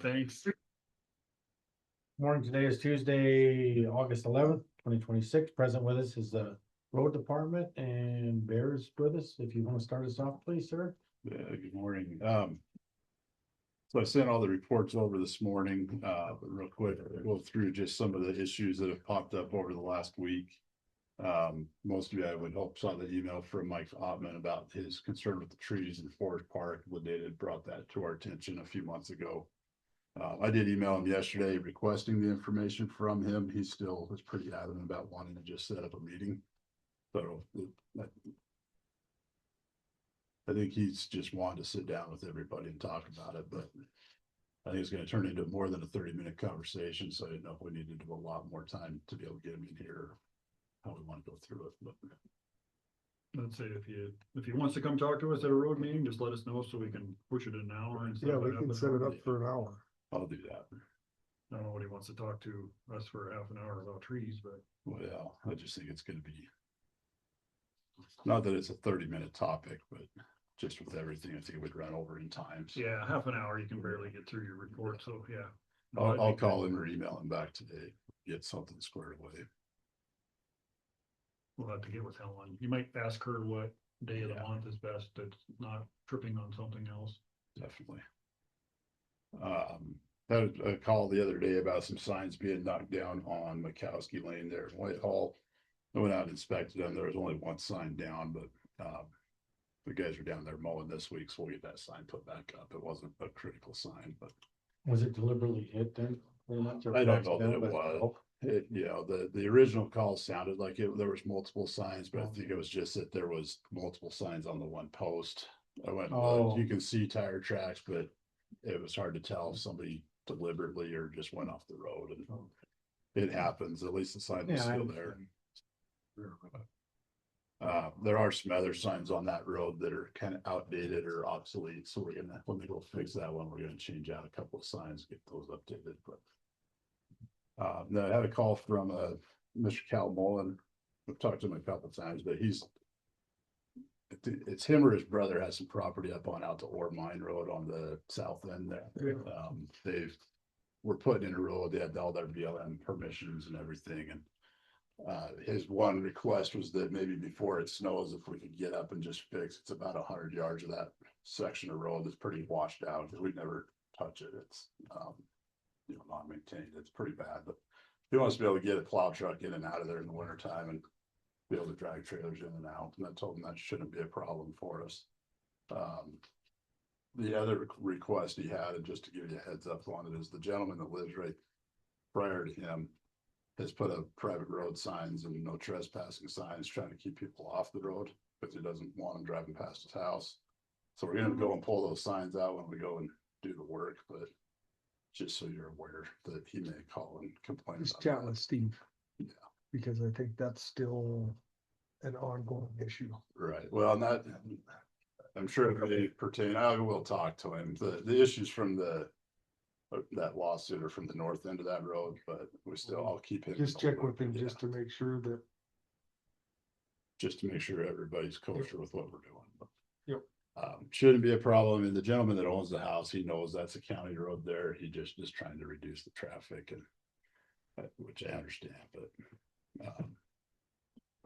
thanks. Morning, today is Tuesday, August 11th, 2026. Present with us is the road department and Bear's with us. If you want to start us off, please, sir. Good morning. So I sent all the reports over this morning, but real quick, I'll go through just some of the issues that have popped up over the last week. Most of you, I would hope, saw the email from Mike Ottman about his concern with the trees in Forest Park. Lynette had brought that to our attention a few months ago. I did email him yesterday requesting the information from him. He still was pretty adamant about wanting to just set up a meeting. So I think he's just wanted to sit down with everybody and talk about it, but I think it's going to turn into more than a 30-minute conversation. So I didn't know if we needed to do a lot more time to be able to get him in here, how we want to go through it. But Let's say if he wants to come talk to us at a road meeting, just let us know so we can push it in an hour. And Yeah, we can set it up for an hour. I'll do that. I don't know what he wants to talk to us for half an hour about trees, but Well, I just think it's going to be, not that it's a 30-minute topic, but just with everything, I think it would run over in time. So yeah, half an hour, you can barely get through your report. So yeah. I'll call him or email him back today, get something squared away. We'll have to get with Helen. You might ask her what day of the month is best. That's not tripping on something else. Definitely. Had a call the other day about some signs being knocked down on Mikowski Lane there in Whitehall. I went out and inspected them. There was only one sign down, but the guys are down there mowing this week, so we'll get that sign put back up. It wasn't a critical sign, but Was it deliberately hit then? I don't know that it was. The original call sounded like there was multiple signs, but I think it was just that there was multiple signs on the one post. I went, you can see tire tracks, but it was hard to tell if somebody deliberately or just went off the road, and it happens. At least the sign was still there. There are some other signs on that road that are kind of outdated or obsolete, so we're gonna, when we go fix that one, we're gonna change out a couple of signs, get those updated. But no, I had a call from Mr. Cal Mullen. I've talked to him a couple of times, but it's him or his brother has some property up on out to Ore Mine Road on the south end there. We're putting in a road. They had all their BLM permissions and everything, and his one request was that maybe before it snows, if we could get up and just fix, it's about 100 yards of that section of road that's pretty washed out because we never touch it. It's not maintained. It's pretty bad, but he wants to be able to get a plow truck in and out of there in the winter time and be able to drag trailers in and out. And I told him that shouldn't be a problem for us. The other request he had, and just to give you a heads up on it, is the gentleman that lives right prior to him has put up private road signs and no trespassing signs, trying to keep people off the road because he doesn't want them driving past his house. So we're going to go and pull those signs out when we go and do the work, but just so you're aware that he may call and complain. Just chat with Steve. Yeah. Because I think that's still an ongoing issue. Right. Well, not, I'm sure it may pertain, I will talk to him. The issues from that lawsuit are from the north end of that road, but I'll keep him. Just check with him just to make sure that. Just to make sure everybody's kosher with what we're doing. But, yep. Shouldn't be a problem. And the gentleman that owns the house, he knows that's a county road there. He just is trying to reduce the traffic, and which I understand, but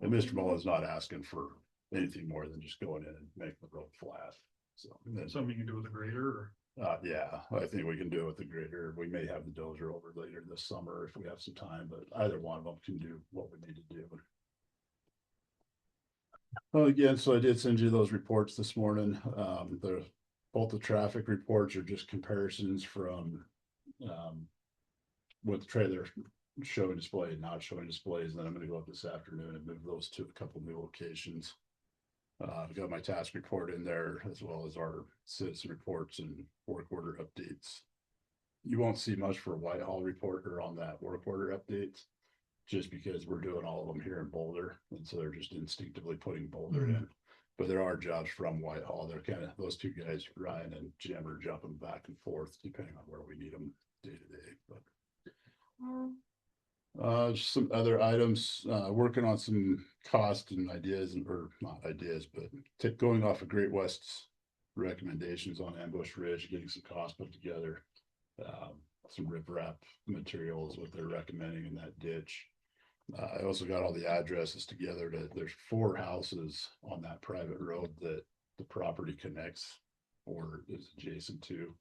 and Mr. Mullen's not asking for anything more than just going in and making the road flat. So something you can do with a grader, or yeah, I think we can do it with the grader. We may have the dozer over later this summer if we have some time, but either one of them can do what we need to do. Well, again, so I did send you those reports this morning. Both the traffic reports are just comparisons from what the trailer showing display and not showing displays. And then I'm going to go up this afternoon and move those to a couple new locations. I've got my task report in there, as well as our citizen reports and work order updates. You won't see much for a Whitehall report or on that work order updates, just because we're doing all of them here in Boulder. And so they're just instinctively putting Boulder in. But there are jobs from Whitehall. They're kind of, those two guys, Ryan and Jim, are jumping back and forth depending on where we need them day to day. But some other items, working on some cost and ideas, or not ideas, but going off of Great West's recommendations on Ambush Ridge, getting some costs put together. Some riprap material is what they're recommending in that ditch. I also got all the addresses together there's 4 houses on that private road that the property connects or is adjacent to.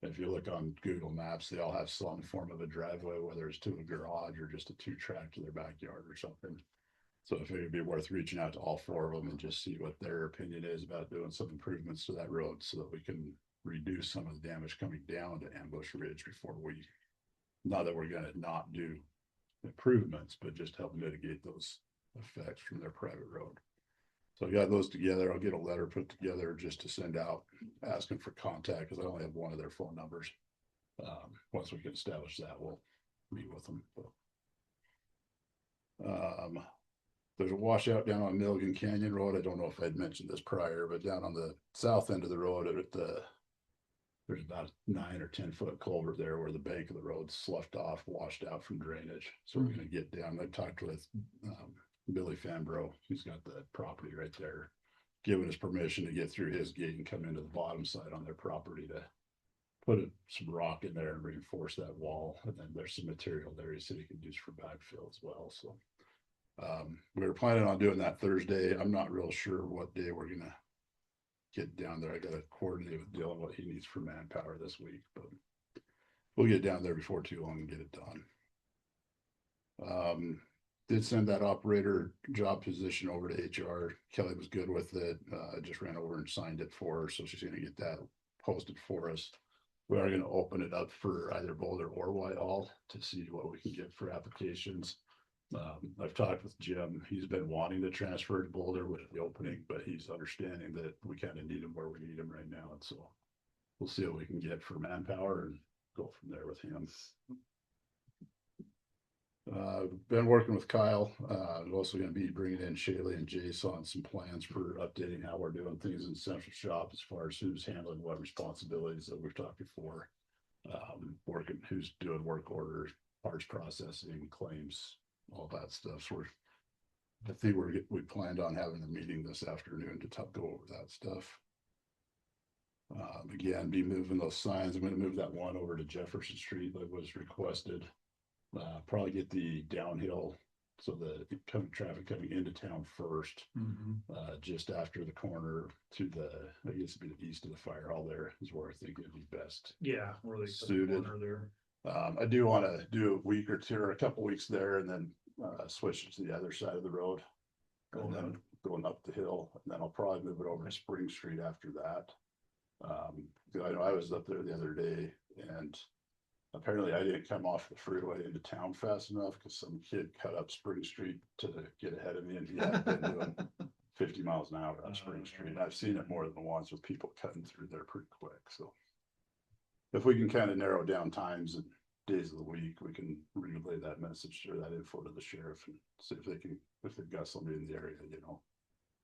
If you look on Google Maps, they all have some form of a driveway, whether it's to a garage or just a 2-track to their backyard or something. So I figured it'd be worth reaching out to all 4 of them and just see what their opinion is about doing some improvements to that road so that we can reduce some of the damage coming down to Ambush Ridge before not that we're gonna not do improvements, but just help mitigate those effects from their private road. So I got those together. I'll get a letter put together just to send out asking for contact because I only have one of their phone numbers. Once we can establish that, we'll meet with them. There's a washout down on Milligan Canyon Road. I don't know if I'd mentioned this prior, but down on the south end of the road there's about a 9 or 10 foot culvert there where the bank of the road sloughed off, washed out from drainage. So we're gonna get down. I talked with Billy Fambro, he's got the property right there, giving us permission to get through his gate and come into the bottom side on their property to put some rock in there and reinforce that wall. And then there's some material there he said he could use for backfill as well. So we were planning on doing that Thursday. I'm not real sure what day we're gonna get down there. I gotta coordinate with Dylan what he needs for manpower this week, but we'll get down there before too long and get it done. Did send that operator job position over to HR. Kelly was good with it. Just ran over and signed it for her, so she's gonna get that posted for us. We are gonna open it up for either Boulder or Whitehall to see what we can get for applications. I've talked with Jim. He's been wanting to transfer to Boulder with the opening, but he's understanding that we kind of need him where we need him right now. And so we'll see what we can get for manpower and go from there with him. Been working with Kyle. I'm also going to be bringing in Shaylee and Jace on some plans for updating how we're doing things in central shop as far as who's handling what responsibilities that we've talked before. Working, who's doing work orders, parts processing, claims, all that stuff. So I think we planned on having a meeting this afternoon to go over that stuff. Again, be moving those signs. I'm going to move that one over to Jefferson Street that was requested. Probably get the downhill, so the traffic coming into town first, just after the corner to I guess it'd be the east of the fire hall. There is where I think it'd be best. Yeah, where they suited there. I do want to do a week or two or a couple weeks there and then switch to the other side of the road and then going up the hill, and then I'll probably move it over to Spring Street after that. I know I was up there the other day and apparently I didn't come off the freeway into town fast enough because some kid cut up Spring Street to get ahead of me, and he had been doing 50 miles an hour on Spring Street. And I've seen it more than once with people cutting through there pretty quick. So if we can kind of narrow down times and days of the week, we can relay that message or that info to the sheriff and see if they've got somebody in the area,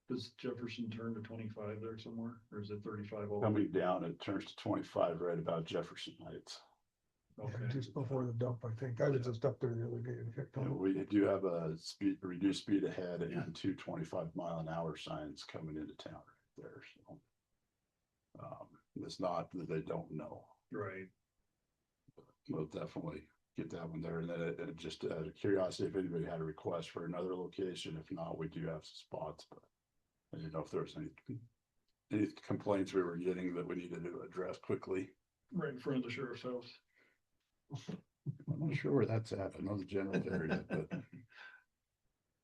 Does Jefferson turn to 25 there somewhere, or is it 35? Coming down, it turns to 25 right about Jefferson Heights. Okay. Yeah, just before the dump, I think. I was just up there the other day and checked on it. We do have a reduced speed ahead and 2 25-mile-an-hour signs coming into town right there. So it's not that they don't know. Right. We'll definitely get that one there. And then it just out of curiosity, if anybody had a request for another location. If not, we do have some spots, but I didn't know if there was any complaints we were getting that we needed to address quickly. Right in front of the sheriff's house. I'm not sure where that's at. I know the general area, but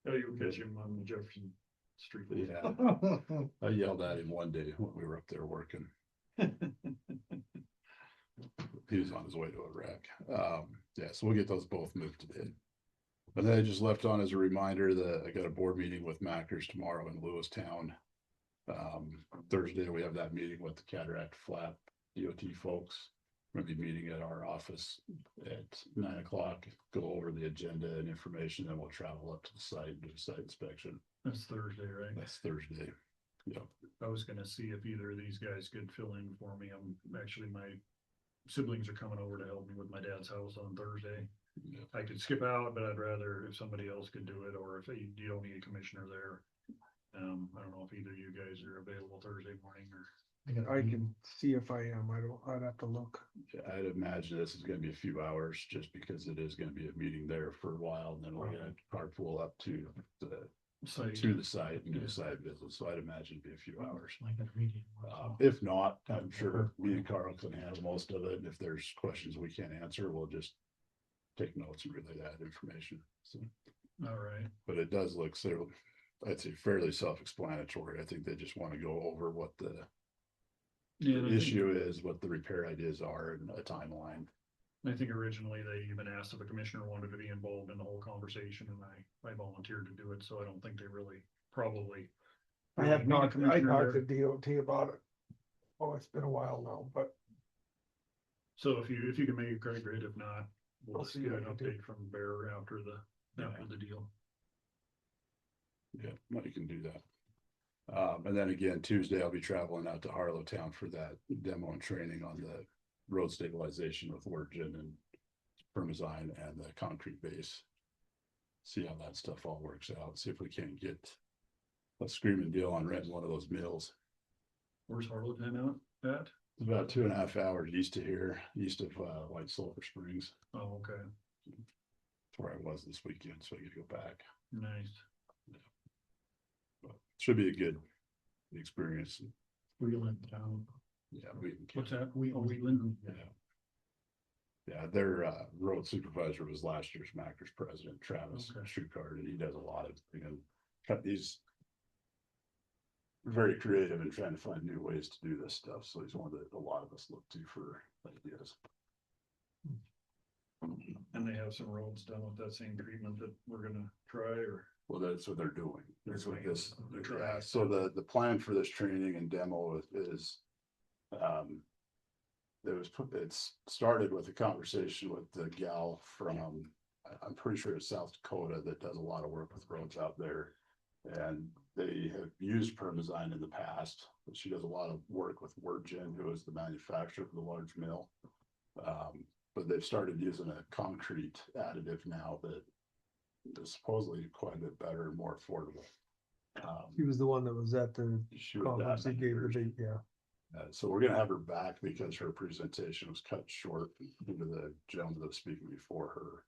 Oh, you'll catch him on the Jefferson Street. yeah, I yelled at him one day when we were up there working. He was on his way to a wreck. Yeah, so we'll get those both moved today. And then I just left on as a reminder that I got a board meeting with Mackers tomorrow in Lewistown. Thursday, we have that meeting with the Cataract Flat DOT folks. We're gonna be meeting at our office at 9 o'clock, go over the agenda and information, then we'll travel up to the site and do a site inspection. That's Thursday, right? That's Thursday. Yep. I was gonna see if either of these guys could fill in for me. My siblings are coming over to help me with my dad's house on Thursday. Yep. I could skip out, but I'd rather if somebody else could do it, or if you don't need a commissioner there. I don't know if either of you guys are available Thursday morning or. I can see if I am, I'd have to look. I'd imagine this is gonna be a few hours, just because it is gonna be a meeting there for a while, and then we're gonna carpool up to the Site. site and do Yeah. a site visit, so I'd imagine it'd be a few hours. Like a meeting. If not, I'm sure me and Carl can handle most of it, and if there's questions we can't answer, we'll just take notes and relay that information, so. All right. But it does look so, I'd say fairly self-explanatory. I think they just want to go over what the Yeah, and I think- issue is, what the repair ideas are, and a timeline. I think originally they even asked if a commissioner wanted to be involved in the whole conversation, and I volunteered to do it, so I don't think they really probably. I have need a not, I commissioner talked there. to DOT about it. Oh, it's been a while now, but So if you can make it great, great. If not, we'll I'll just see get what an I can do. update from Bear after the deal. Yeah, well, you can do that. And then again, Tuesday, I'll be traveling out to Harlow Town for that demo and training on the road stabilization with Wirgin and Permazyme and the concrete base. See how that stuff all works out, see if we can get a screaming deal on renting one of those mills. Where's Harlow Town out at? It's about 2.5 hours east of here, east of White Sulphur Springs. Oh, okay, That's where I was this weekend, so I get to go back. nice. But should be a good experience. Wheeling Town. Yeah, What's that? Wheeling? Yeah. Yeah, their road supervisor was last year's Macker's president, Travis Okay. Schuchard, and he does a lot of, he's very creative in trying to find new ways to do this stuff, so he's one that a lot of us look to for ideas. And they have some roads done with that same treatment that we're gonna try, or? Well, that's what they're doing. That's what this, They're trying. yeah, so the plan for this training and demo is, it's started with a conversation with the gal from, I'm pretty sure it's South Dakota, that does a lot of work with roads out there. And they have used Permazyme in the past, but she does a lot of work with Wirgin, who is the manufacturer of the large mill. But they've started using a concrete additive now that is supposedly quite a bit better and more affordable. he was the one that was at the She was conference, that he gave the years. big, yeah. So we're gonna have her back because her presentation was cut short due to the gentleman that was speaking before her.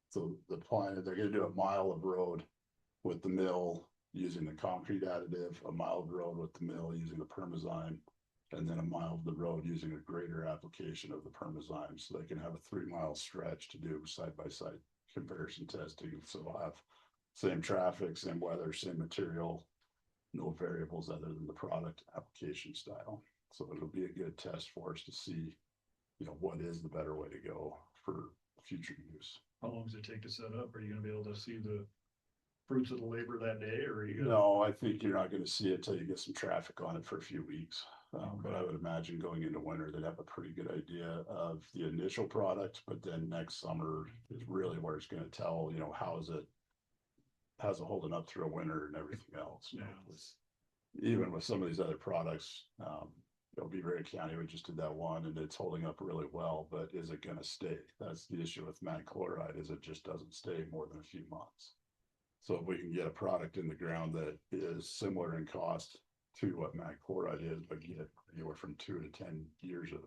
So the plan, they're gonna do a mile of road with the mill using the concrete additive, a mile of road with the mill using the Permazyme, and then a mile of the road using a greater application of the Permazyme, so they can have a 3-mile stretch to do side-by-side comparison testing. So we'll have same traffic, same weather, same material, no variables other than the product application style. So it'll be a good test for us to see, what is the better way to go for future use. How long does it take to set up? Are you gonna be able to see the fruits of the labor that day, or are you? No, I think you're not gonna see it till you get some traffic on it for a few weeks. But I would imagine going into winter, they'd have a pretty good idea of the initial product, but then next summer is really where it's gonna tell, how's it holding up through a winter and everything else. Yeah. Even with some of these other products, Beaver County, we just did that one and it's holding up really well, but is it gonna stay? That's the issue with mag chloride, is it just doesn't stay more than a few months. So if we can get a product in the ground that is similar in cost to what mag chloride is, but get anywhere from 2 to 10 years of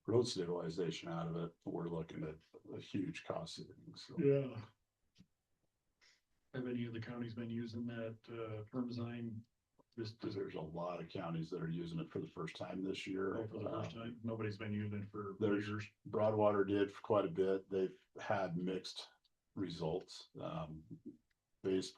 road stabilization out of it, we're looking at a huge cost savings. So. Yeah. Have any of the counties been using that, Permazyme? Because there's a lot of counties that are using it for the first time this year. For the first time? Nobody's been using it for There's years. Broadwater did for quite a bit. They've had mixed results. Base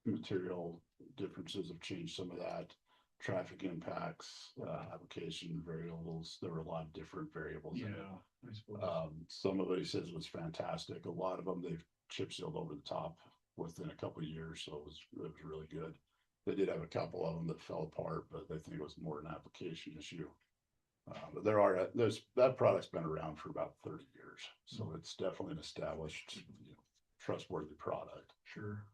material differences have changed some of that. Traffic impacts, application variables. There were a lot of different variables. Yeah, In it. I suppose. Some of it he says was fantastic. A lot of them they've chip sealed over the top within a couple of years, so it was really good. They did have a couple of them that fell apart, but they think it was more an application issue. But that product's been around for about 30 years, so it's definitely an established, trustworthy product. Sure.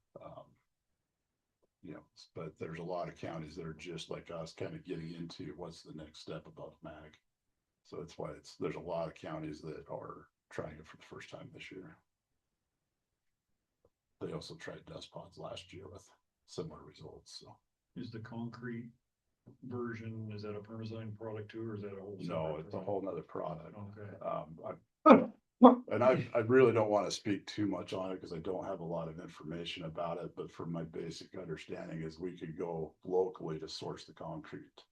But there's a lot of counties that are just like us, kind of getting into what's the next step above mag. So that's why there's a lot of counties that are trying it for the first time this year. They also tried dust pods last year with similar results, so. Is the concrete version, is that a Permasign product too, or is that a whole? No, separate it's a product? whole nother product. Okay. And I really don't want to speak too much on it because I don't have a lot of information about it, but from my basic understanding is we could go locally to source the concrete.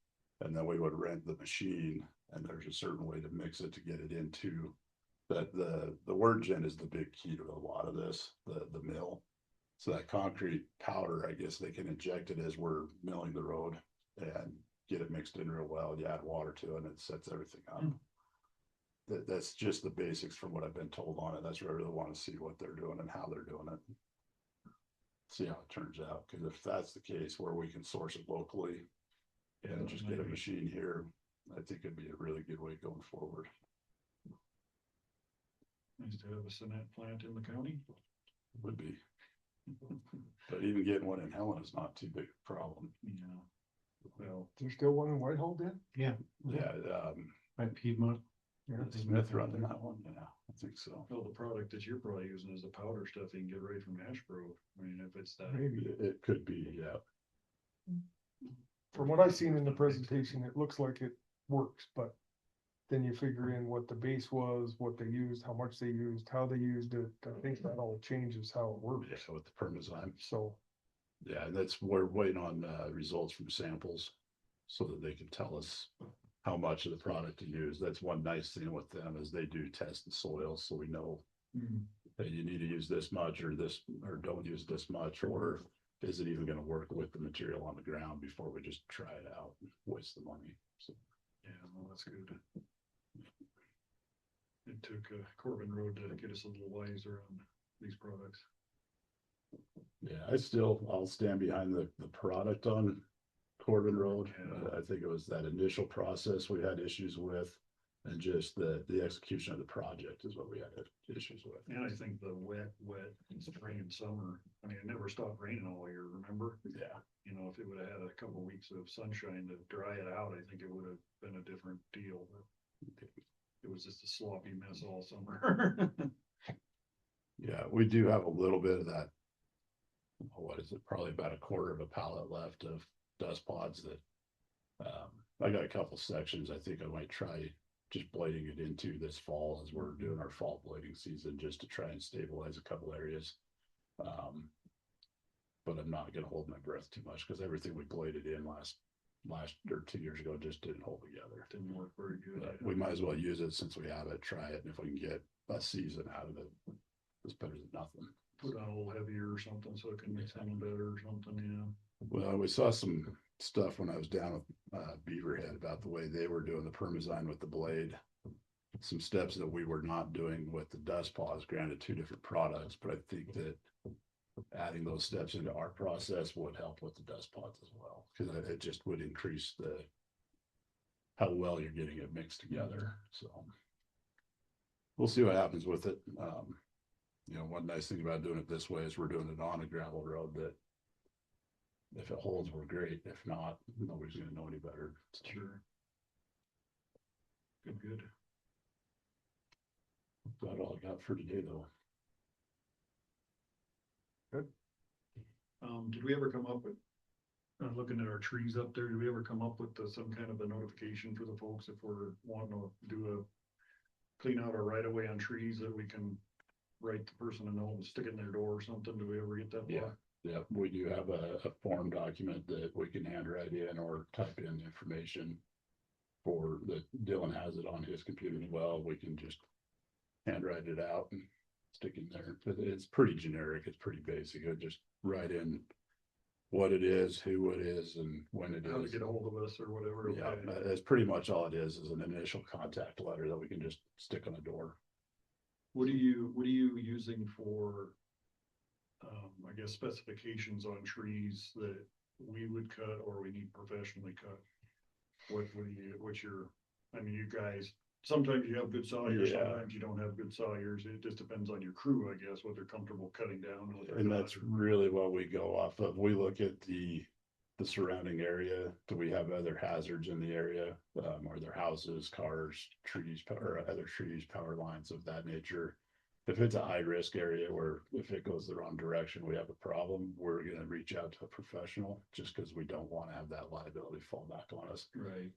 And then we would rent the machine and there's a certain way to mix it to get it into that the word gen is the big key to a lot of this, the mill. So that concrete powder, I guess they can inject it as we're milling the road and get it mixed in real well. You add water to it and it sets everything up. That's just the basics from what I've been told on it. That's where I really want to see what they're doing and how they're doing it. See how it turns out, because if that's the case where we can source it locally and just get a machine here, I think it'd be a really good way going forward. Nice to have a cement plant in the county. Would be. But even getting one in Helen is not too big a problem. Yeah. Well, There's still one in Whitehall then? Yeah, By Piedmont. Smith running that one, yeah, I think so. well, the product that you're probably using is the powder stuff you can get right from Ashbro. I mean, if it's that. Maybe. It could be, yeah. From what I've seen in the presentation, it looks like it works, but then you figure in what the base was, what they used, how much they used, how they used it. I think that all changes how it works. Yeah, with the Permazyme. So, Yeah, we're waiting on results from samples so that they can tell us how much of the product to use. That's one nice thing with them is they do test the soil, so we know that you need to use this much or this, or don't use this much, or is it even going to work with the material on the ground before we just try it out and waste the money. So, Yeah, well, that's good. It took Corbin Road to get us a little wiser on these products. yeah, I'll stand behind the product on Corbin Road. Yeah. I think it was that initial process we had issues with, and just the execution of the project is what we had issues with. And I think the wet spring and summer, I mean, it never stopped raining all year, remember? Yeah, You know, if it would have had a couple weeks of sunshine to dry it out, I think it would have been a different deal. But it was just a sloppy mess all summer. yeah, we do have a little bit of that. What is it? Probably about a quarter of a pallet left of dust pods that I got a couple sections. I think I might try just blading it into this fall as we're doing our fall blading season, just to try and stabilize a couple areas. But I'm not going to hold my breath too much because everything we bladed in last or 2 years ago just didn't hold together. Didn't work very good. But we might as well use it since we have it, try it, and if we can get a season out of it, it's better than nothing. Put on a little heavier or something so it can mix in better or something, yeah. Well, we saw some stuff when I was down with Beaverhead about the way they were doing the Permazyme with the blade. Some steps that we were not doing with the dust pods, granted 2 different products, but I think that adding those steps into our process would help with the dust pods as well, because it just would increase how well you're getting it mixed together. So we'll see what happens with it. You know, one nice thing about doing it this way is we're doing it on a gravel road that if it holds, we're great. If not, nobody's going to know any better. So, Sure. Good. about all I got for today, though. Did we ever come up with, looking at our trees up there, did we ever come up with some kind of a notification for the folks if we're wanting to do clean out our right of way on trees that we can write the person a note and stick it in their door or something? Do we ever get that? Yeah. Yeah, we do have a form document that we can handwrite in or type in information for that. Dylan has it on his computer as well. We can just handwrite it out and stick in there. But it's pretty generic. It's pretty basic. I just write in what it is, who it is, and when it How to is. get a hold of us or whatever. Yeah, Okay. that's pretty much all it is an initial contact letter that we can just stick on a door. What are you using for, I guess, specifications on trees that we would cut or we need professionally cut? What's your, I mean, you guys, sometimes you have good sawyers, Yeah. sometimes you don't have good sawyers. It just depends on your crew, I guess, what they're comfortable cutting down. what they're And not. that's really what we go off of. We look at the surrounding area. Do we have other hazards in the area? Are there houses, cars, trees, or other trees, power lines of that nature? if it's a high risk area where if it goes the wrong direction, we have a problem, we're gonna reach out to a professional just because we don't want to have that liability fall back on us. Right.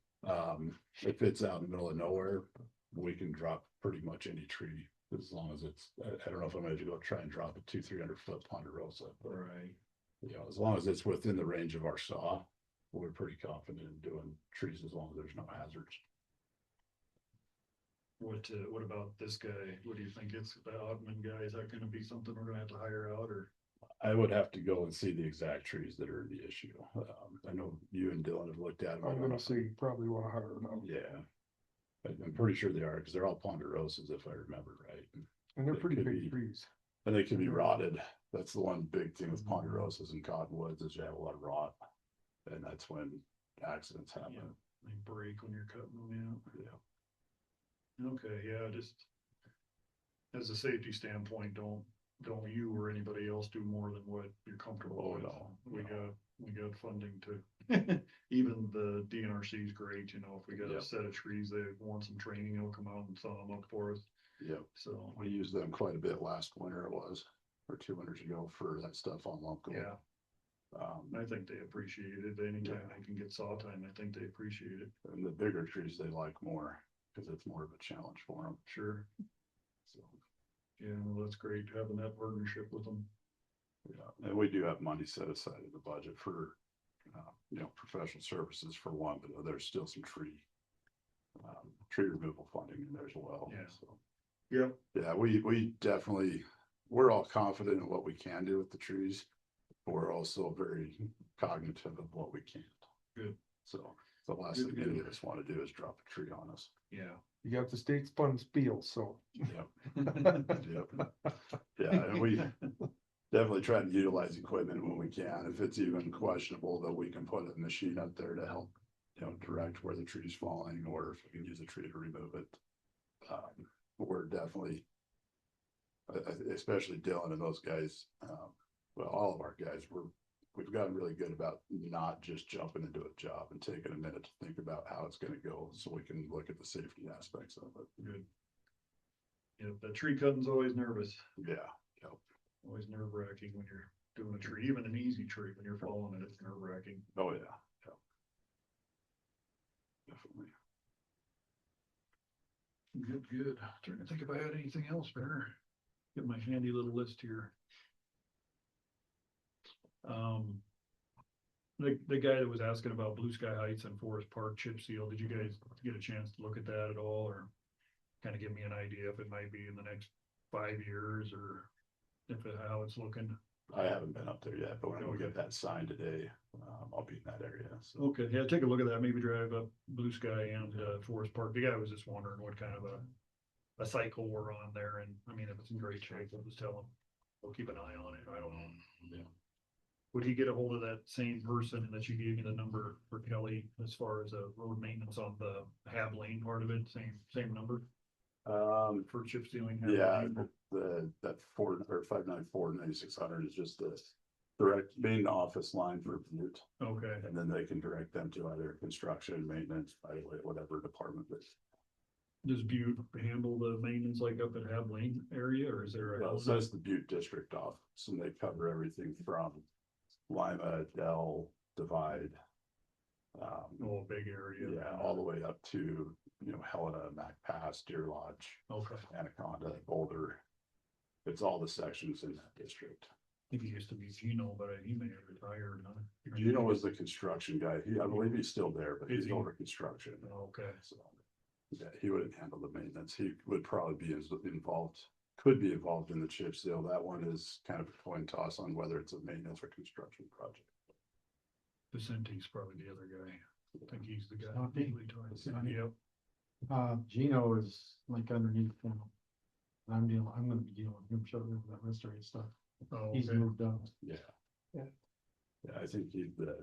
If it's out in the middle of nowhere, we can drop pretty much any tree as long as it's, I don't know if I'm gonna go try and drop a 200-300 foot ponderosa, but Right. you know, as long as it's within the range of our saw, we're pretty confident in doing trees as long as there's no hazards. What about this guy? What do you think? It's the Oddman guy. Is that gonna be something we're gonna have to hire out or? I would have to go and see the exact trees that are the issue. I know you and Dylan have looked at them. I'm gonna say you probably wanna hire them out. Yeah. I'm pretty sure they are, because they're all ponderosas, if I remember right. And they're They pretty could big be- trees. And they can be rotted. That's the one big thing with ponderosas and cottonwoods is you have a lot of rot. And that's when accidents happen. They break when you're cutting them Yeah. out. Okay, yeah, just. As a safety standpoint, don't you or anybody else do more than what you're comfortable Oh, with. no, We no. got funding to, even the DNRC is great, you know, if we got Yep. a set of trees, they want some training, they'll come out and saw them up for us, Yep. so. We used them quite a bit last winter it was, or 2 winters ago for that stuff on lump gold. Yeah, I think they appreciate it, anytime Yeah. they can get saw time, I think they appreciate it, And the bigger trees they like more, because it's more of a challenge for them, sure. so. Yeah, well, that's great, having that partnership with them. Yeah, and we do have money set aside in the budget for, you know, professional services for one, but there's still some tree removal funding in there as well. Yeah. So, Yep. yeah, we definitely, we're all confident in what we can do with the trees. But we're also very cognitive of what we can't. Good. So the last Good, thing any good. of us want to do is drop a tree on us. Yeah. You got the state's fund spiel, so. Yep. Yep. Yeah, and we definitely try to utilize equipment when we can. If it's even questionable that we can put a machine up there to help, you know, direct where the tree's falling, or if we can use a tree to remove it. We're definitely, especially Dylan and those guys, well, all of our guys, we've gotten really good about not just jumping into a job and taking a minute to think about how it's gonna go, so we can look at the safety aspects of it. Good. Yeah, the tree cutting's always nervous, Yeah, always nerve wracking when you're doing a tree, even an easy tree, when you're following it, it's nerve wracking. oh, yeah, yeah. Definitely. Good. Trying to think if I had anything else better. Get my handy little list here. The guy that was asking about Blue Sky Heights and Forest Park chip seal, did you guys get a chance to look at that at all, or kind of give me an idea if it might be in the next 5 years, or how it's looking? I haven't been up there yet, but when we Okay. get that signed today, I'll be in that area, so. Okay, yeah, take a look at that, maybe drive up Blue Sky and Forest Park. The guy was just wondering what kind of a cycle we're on there, and I mean, if it's in great shape, I'll just tell him, we'll keep an eye on it, I don't know. Yeah. Would he get a hold of that same person that you gave me the number for Kelly as far as road maintenance on the Hab Lane part of it, same number for chip sealing? Hab Yeah, Lane? that 594-9600 is just the direct main office line for Butte. Okay, And then they can direct them to either construction, maintenance, highway, whatever department that's. does Butte handle the maintenance like up at Hab Lane area, or is there? Well, so that's the Butte District Office, and they cover everything from Lima, Dell, Divide. Oh, big area. Yeah, all the way up to, you know, Helena, Mac Pass, Deer Lodge, Okay, Anaconda, Boulder. It's all the sections in that district. I think he used to be Gino, but he may have retired, huh? Gino was the construction guy. I believe he's still there, but Is he's he? over construction. Okay, So, yeah, he wouldn't handle the maintenance. He would probably be involved, could be involved in the chip seal. That one is kind of a coin toss on whether it's a maintenance or construction project. Vicenti's probably the other guy. I think he's the guy. Vicente? Vicente, Yep, Gino is like underneath, you know. I'm gonna be dealing with him shortly with that restoration stuff. oh, He's okay. moved up. Yeah. Yeah. Yeah, I think he's the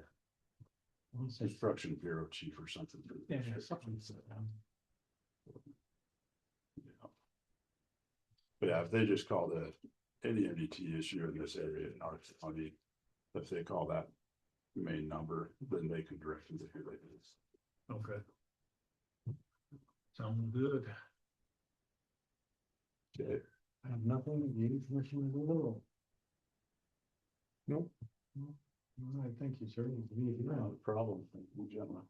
construction bureau chief or something. for the Yeah, district. something like that. Yeah. But yeah, if they just call any MDT issue in this area in our county, if they call that main number, then they can direct them to who it is. Okay. Sounds good. Okay, I have nothing, you, Commissioner Little. Nope. All right, thank you, sir. No problem. Thank you, gentlemen.